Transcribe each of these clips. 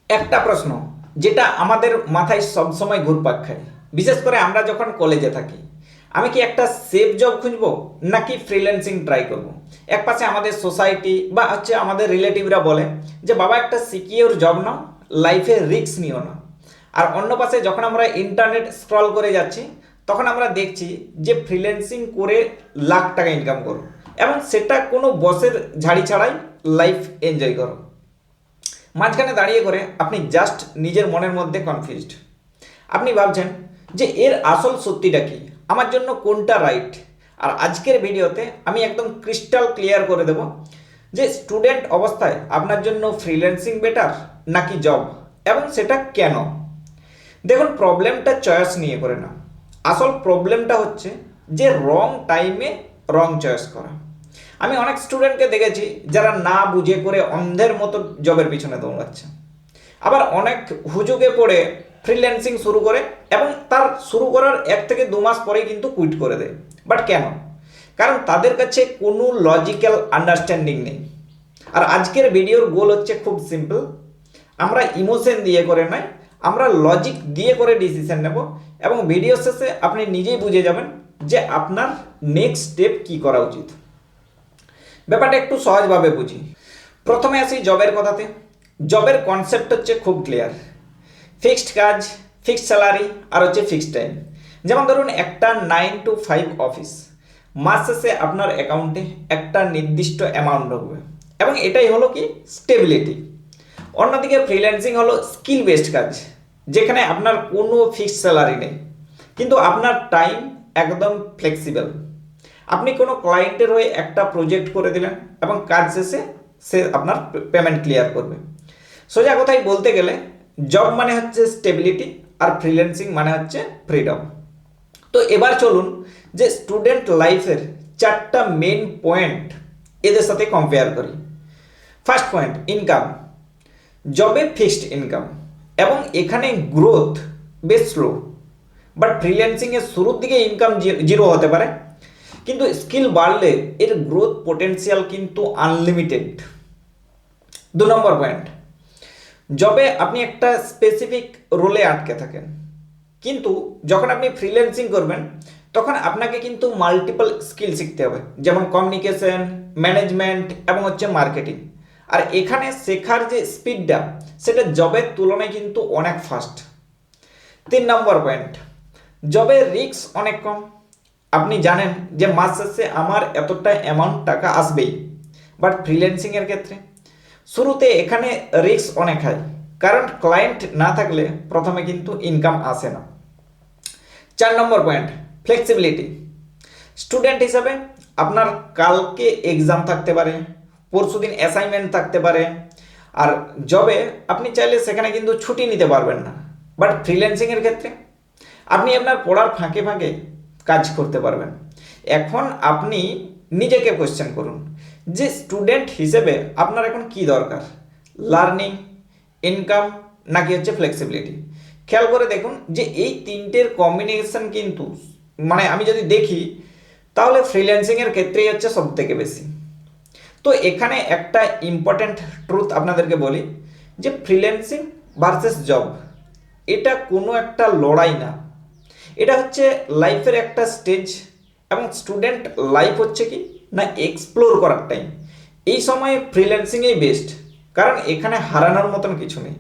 একটা প্রশ্ন যেটা আমাদের মাথায় সবসময় ঘুরপাক খায়, বিশেষ করে আমরা যখন কলেজে থাকি, আমি কি একটা সেফ জব খুঁজবো নাকি ফ্রিল্যান্সিং ট্রাই করব। এক পাশে আমাদের সোসাইটি বা আমাদের রিলেটিভরা বলে যে বাবা একটা সিকিউর জব নাও, লাইফে রিস্ক নিও না। আর অন্য পাশে যখন আমরা ইন্টারনেট স্ক্রল করে যাচ্ছি তখন আমরা দেখছি যে ফ্রিল্যান্সিং করে লাখ টাকা ইনকাম করো এবং সেটা কোনো বসের ঝাড়ি ছাড়াই লাইফ এনজয় করো। মাঝখানে দাঁড়িয়ে করে আপনি জাস্ট নিজের মনের মধ্যে কনফিউজড। আপনি ভাবছেন যে এর আসল সত্যিটা কি, আমার জন্য কোনটা রাইট। আর আজকের ভিডিওতে আমি একদম ক্রিস্টাল ক্লিয়ার করে দেব যে স্টুডেন্ট অবস্থায় আপনার জন্য ফ্রিল্যান্সিং বেটার নাকি জব, এবং সেটা কেন। দেখুন, প্রবলেমটা চয়েস নিয়ে করে না, আসল প্রবলেমটা হচ্ছে যে রং টাইমে রং চয়েস করা। আমি অনেক স্টুডেন্টকে দেখেছি যারা না বুঝে করে অন্ধের মতো জবের পিছনে দৌড়াচ্ছে, আবার অনেক হুজুগে পড়ে ফ্রিল্যান্সিং শুরু করে এবং তার শুরু করার 1 থেকে 2 মাস পরেই কিন্তু কুইট করে দেয়। বাট কেন? কারণ তাদের কাছে কোনো লজিক্যাল আন্ডারস্ট্যান্ডিং নেই। আর আজকের ভিডিওর গোল হচ্ছে খুব সিম্পল, আমরা ইমোশন দিয়ে করে নয়, আমরা লজিক দিয়ে করে ডিসিশন নেব এবং ভিডিও শেষে আপনি নিজেই বুঝে যাবেন যে আপনার নেক্সট স্টেপ কী করা উচিত। ব্যাপারটা একটু সহজভাবে বুঝি। প্রথমে আসি জবের কথাতে। জবের কনসেপ্ট হচ্ছে খুব ক্লিয়ার, ফিক্সড কাজ, ফিক্সড স্যালারি আর হচ্ছে ফিক্সড টাইম। যেমন ধরুন একটা 9 to 5 অফিস, মাস শেষে আপনার অ্যাকাউন্টে একটা নির্দিষ্ট অ্যামাউন্ট ঢুকবে এবং এটাই হলো কি স্টেবিলিটি। অন্যদিকে ফ্রিল্যান্সিং হলো স্কিল বেসড কাজ, যেখানে আপনার কোনো ফিক্সড স্যালারি নেই কিন্তু আপনার টাইম একদম ফ্লেক্সিবল। আপনি কোনো ক্লায়েন্টের হয়ে একটা প্রজেক্ট করে দিলেন এবং কাজ শেষে সে আপনার পেমেন্ট ক্লিয়ার করবে। সোজা কথাই বলতে গেলে জব মানে হচ্ছে স্টেবিলিটি আর ফ্রিল্যান্সিং মানে হচ্ছে ফ্রিডম। তো এবার চলুন যে স্টুডেন্ট লাইফের 4টা মেন পয়েন্ট এদের সাথে কম্পেয়ার করি। First point, income. জবে ফিক্সড ইনকাম এবং এখানে গ্রোথ বেশ স্লো, বাট ফ্রিল্যান্সিংয়ের শুরুর দিকে ইনকাম জিরো হতে পারে, কিন্তু স্কিল বাড়লে এর গ্রোথ পোটেন্সিয়াল কিন্তু আনলিমিটেড। 2 নম্বর পয়েন্ট, জবে আপনি একটা স্পেসিফিক রোলে আটকে থাকেন, কিন্তু যখন আপনি ফ্রিল্যান্সিং করবেন তখন আপনাকে কিন্তু মাল্টিপল স্কিল শিখতে হবে, যেমন কমিউনিকেশন, ম্যানেজমেন্ট এবং হচ্ছে মার্কেটিং। আর এখানে শেখার যে স্পিডটা সেটা জবের তুলনায় কিন্তু অনেক ফাস্ট। 3 নম্বর পয়েন্ট, জবে রিস্ক অনেক কম। আপনি জানেন যে মাস শেষে আমার এতটা অ্যামাউন্ট টাকা আসবেই, বাট ফ্রিল্যান্সিংয়ের ক্ষেত্রে শুরুতে এখানে রিস্ক অনেক হাই, কারণ ক্লায়েন্ট না থাকলে প্রথমে কিন্তু ইনকাম আসে না। 4 নম্বর পয়েন্ট, ফ্লেক্সিবিলিটি। স্টুডেন্ট হিসাবে আপনার কালকে এক্সাম থাকতে পারে, পরশুদিন অ্যাসাইনমেন্ট থাকতে পারে, আর জবে আপনি চাইলে সেখানে কিন্তু ছুটি নিতে পারবেন না। বাট ফ্রিল্যান্সিংয়ের ক্ষেত্রে আপনি আপনার পড়ার ফাঁকে ফাঁকে কাজ করতে পারবেন। এখন আপনি নিজেকে কোয়েশ্চেন করুন যে স্টুডেন্ট হিসেবে আপনার এখন কি দরকার, লার্নিং, ইনকাম নাকি হচ্ছে ফ্লেক্সিবিলিটি। খেয়াল করে দেখুন যে এই তিনটের কম্বিনেশন কিন্তু আমি যদি দেখি তাহলে ফ্রিল্যান্সিংয়ের ক্ষেত্রেই হচ্ছে সব থেকে বেশি। তো এখানে একটা ইম্পর্ট্যান্ট ট্রুথ আপনাদেরকে বলি যে ফ্রিল্যান্সিং ভার্সেস জব এটা কোনো একটা লড়াই না, এটা হচ্ছে লাইফের একটা স্টেজ এবং স্টুডেন্ট লাইফ হচ্ছে কি না এক্সপ্লোর করার টাইম। এই সময় ফ্রিল্যান্সিংই বেস্ট, কারণ এখানে হারানোর মতন কিছু নেই,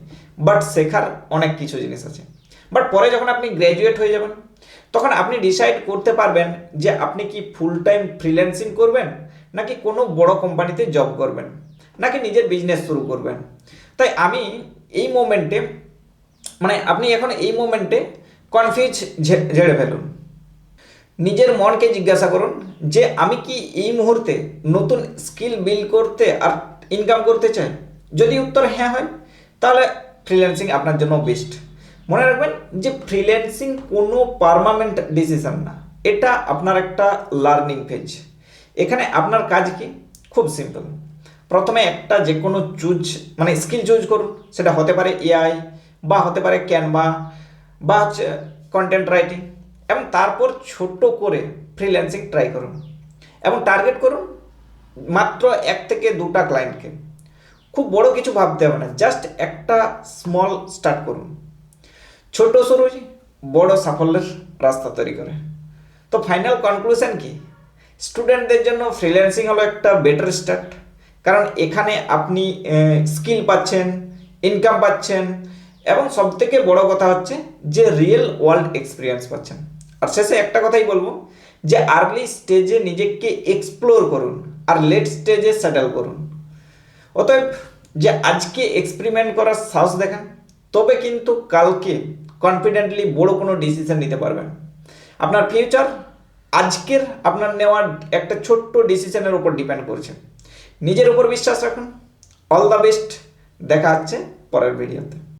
বাট শেখার অনেক কিছু জিনিস আছে। বাট পরে যখন আপনি গ্র্যাজুয়েট হয়ে যাবেন তখন আপনি ডিসাইড করতে পারবেন যে আপনি কি ফুল টাইম ফ্রিল্যান্সিং করবেন নাকি কোনো বড় কোম্পানিতে জব করবেন নাকি নিজের বিজনেস শুরু করবেন। তাই আমি এই মোমেন্টে আপনি এখন এই মোমেন্টে কনফিউজ ঝেড়ে ফেলুন, নিজের মনকে জিজ্ঞাসা করুন যে আমি কি এই মুহূর্তে নতুন স্কিল বিল্ড করতে আর ইনকাম করতে চাই। যদি উত্তর হ্যাঁ হয় তাহলে ফ্রিল্যান্সিং আপনার জন্য বেস্ট। মনে রাখবেন যে ফ্রিল্যান্সিং কোনো পার্মানেন্ট ডিসিশন না, এটা আপনার একটা লার্নিং ফেজ। এখানে আপনার কাজ কি, খুব সিম্পল। প্রথমে একটা যে কোনো স্কিল চুজ করুন, সেটা হতে পারে এআই বা হতে পারে ক্যানভা বা হচ্ছে কন্টেন্ট রাইটিং, এবং তারপর ছোট করে ফ্রিল্যান্সিং ট্রাই করুন এবং টার্গেট করুন মাত্র 1 থেকে 2টা ক্লায়েন্টকে। খুব বড় কিছু ভাবতে হবে না, জাস্ট একটা স্মল স্টার্ট করুন। ছোট শুরু বড় সাফল্যের রাস্তা তৈরি করে। তো ফাইনাল কনক্লুশন কি? স্টুডেন্টদের জন্য ফ্রিল্যান্সিং হলো একটা বেটার স্টার্ট, কারণ এখানে আপনি স্কিল পাচ্ছেন, ইনকাম পাচ্ছেন, এবং সবথেকে বড় কথা হচ্ছে যে রিয়েল ওয়ার্ল্ড এক্সপিরিয়েন্স পাচ্ছেন। আর শেষে একটা কথাই বলবো যে আর্লি স্টেজে নিজেকে এক্সপ্লোর করুন আর লেট স্টেজে সেটেল করুন। অতএব যে আজকে এক্সপেরিমেন্ট করার সাহস দেখান, তবে কিন্তু কালকে কনফিডেন্টলি বড় কোনো ডিসিশন নিতে পারবেন। আপনার ফিউচার আজকের আপনার নেওয়ার একটা ছোট্ট ডিসিশনের উপর ডিপেন্ড করছে। নিজের উপর বিশ্বাস রাখুন। All the best. দেখা হচ্ছে পরের ভিডিওতে।